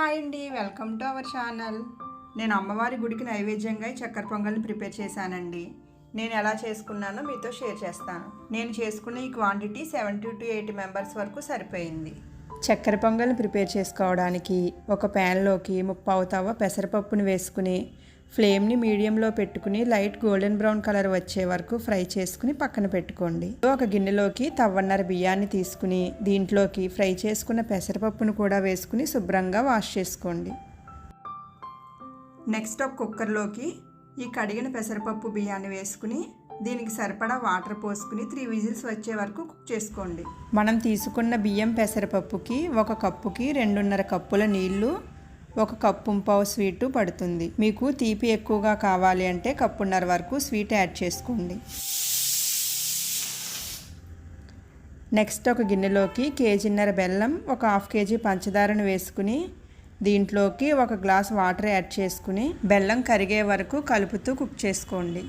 Hi అండి, welcome to our channel. నేను అమ్మవారి గుడికి నైవేద్యంగా ఈ చక్కెర పొంగల్ని ప్రిపేర్ చేశానండి. నేను ఎలా చేసుకున్నానో మీతో షేర్ చేస్తాను. నేను చేసుకున్న ఈ క్వాంటిటీ 70 to 80 మెంబర్స్ వరకు సరిపోయింది. చక్కెర పొంగల్ని ప్రిపేర్ చేసుకోవడానికి ఒక ప్యాన్లోకి 1/4 తవ్వ పెసరపప్పుని వేసుకుని ఫ్లేమ్ని మీడియంలో పెట్టుకుని లైట్ గోల్డెన్ బ్రౌన్ కలర్ వచ్చే వరకు ఫ్రై చేసుకుని పక్కన పెట్టుకోండి. ఒక గిన్నెలోకి తవ్వన్నర బియ్యాన్ని తీసుకుని దీంట్లోకి ఫ్రై చేసుకున్న పెసరపప్పును కూడా వేసుకుని శుభ్రంగా వాష్ చేసుకోండి. నెక్స్ట్ ఒక కుక్కర్లోకి ఈ కడిగిన పెసరపప్పు బియ్యాన్ని వేసుకుని దీనికి సరిపడా వాటర్ పోసుకుని 3 విజిల్స్ వచ్చే వరకు కుక్ చేసుకోండి. మనం తీసుకున్న బియ్యం పెసరపప్పుకి 1 కప్పుకి 2.5 కప్పుల నీళ్లు, 1 కప్పు పావు స్వీటు పడుతుంది. మీకు తీపి ఎక్కువగా కావాలి అంటే 1.5 కప్పు వరకు స్వీట్ యాడ్ చేసుకోండి. నెక్స్ట్ ఒక గిన్నెలోకి 1.5 కేజీ బెల్లం, 1/2 కేజీ పంచదారను వేసుకుని దీంట్లోకి 1 గ్లాస్ వాటర్ యాడ్ చేసుకుని బెల్లం కరిగే వరకు కలుపుతూ కుక్ చేసుకోండి.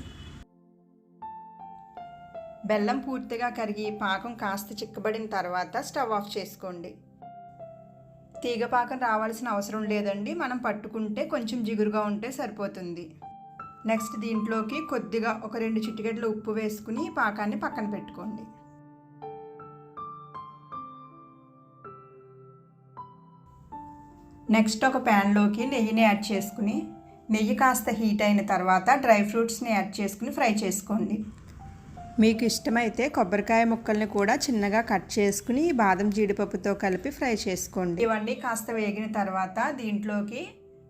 బెల్లం పూర్తిగా కరిగి పాకం కాస్త చిక్కబడిన తర్వాత స్టవ్ ఆఫ్ చేసుకోండి. తీగ పాకం రావాల్సిన అవసరం లేదండి, మనం పట్టుకుంటే కొంచెం జిగురుగా ఉంటే సరిపోతుంది. నెక్స్ట్ దీంట్లోకి కొద్దిగా ఒక 2 చిటికెట్ల ఉప్పు వేసుకుని పాకాన్ని పక్కన పెట్టుకోండి. నెక్స్ట్ ఒక ప్యాన్లోకి నెయ్యిని యాడ్ చేసుకుని నెయ్యి కాస్త హీట్ అయిన తర్వాత డ్రై ఫ్రూట్స్ని యాడ్ చేసుకుని ఫ్రై చేసుకోండి. మీకు ఇష్టమైతే కొబ్బరికాయ ముక్కల్ని కూడా చిన్నగా కట్ చేసుకుని బాదం జీడిపప్పుతో కలిపి ఫ్రై చేసుకోండి. ఇవన్నీ కాస్త వేగిన తర్వాత దీంట్లోకి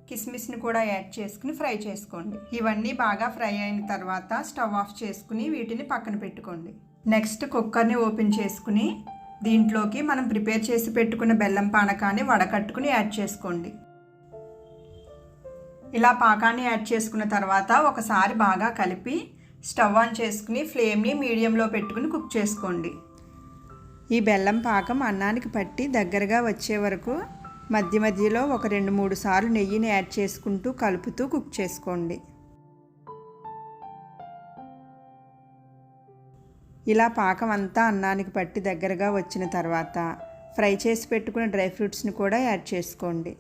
కిస్మిస్ని కూడా యాడ్ చేసుకుని ఫ్రై చేసుకోండి. ఇవన్నీ బాగా ఫ్రై అయిన తర్వాత స్టవ్ ఆఫ్ చేసుకుని వీటిని పక్కన పెట్టుకోండి. నెక్స్ట్ కుక్కర్ని ఓపెన్ చేసుకుని దీంట్లోకి మనం ప్రిపేర్ చేసి పెట్టుకున్న బెల్లం పానకాన్ని వడకట్టుకుని యాడ్ చేసుకోండి. ఇలా పాకాన్ని యాడ్ చేసుకున్న తర్వాత ఒకసారి బాగా కలిపి స్టవ్ ఆన్ చేసుకుని ఫ్లేమ్ని మీడియంలో పెట్టుకుని కుక్ చేసుకోండి. ఈ బెల్లం పాకం అన్నానికి పట్టి దగ్గరగా వచ్చే వరకు మధ్య మధ్యలో ఒక 2-3 సార్లు నెయ్యిని యాడ్ చేసుకుంటూ కలుపుతూ కుక్ చేసుకోండి. ఇలా పాకం అంతా అన్నానికి పట్టి దగ్గరగా వచ్చిన తర్వాత ఫ్రై చేసి పెట్టుకున్న డ్రై ఫ్రూట్స్ని కూడా యాడ్ చేసుకోండి.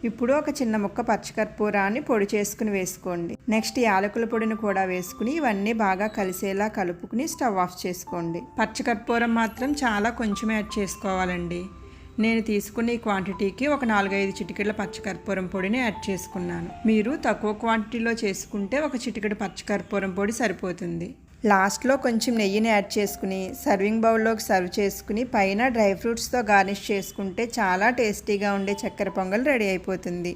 ఇప్పుడు ఒక చిన్న ముక్క పచ్చికర్పూరాన్ని పొడి చేసుకుని వేసుకోండి. నెక్స్ట్ యాలకుల పొడిని కూడా వేసుకుని ఇవన్నీ బాగా కలిసేలా కలుపుకుని స్టవ్ ఆఫ్ చేసుకోండి. పచ్చికర్పూరం మాత్రం చాలా కొంచెం యాడ్ చేసుకోవాలండి. నేను తీసుకున్న ఈ క్వాంటిటీకి ఒక 4-5 చిటికెళ్ళ పచ్చికర్పూరం పొడిని యాడ్ చేసుకున్నాను. మీరు తక్కువ క్వాంటిటీలో చేసుకుంటే 1 చిటికెడు పచ్చికర్పూరం పొడి సరిపోతుంది. లాస్ట్లో కొంచెం నెయ్యిని యాడ్ చేసుకుని సర్వింగ్ బౌల్లోకి సర్వ్ చేసుకుని పైన డ్రై ఫ్రూట్స్తో గార్నిష్ చేసుకుంటే చాలా టేస్టీగా ఉండే చక్కెర పొంగల్ రెడీ అయిపోతుంది.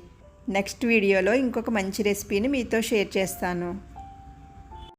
నెక్స్ట్ వీడియోలో ఇంకొక మంచి రెసిపీని మీతో షేర్ చేస్తాను.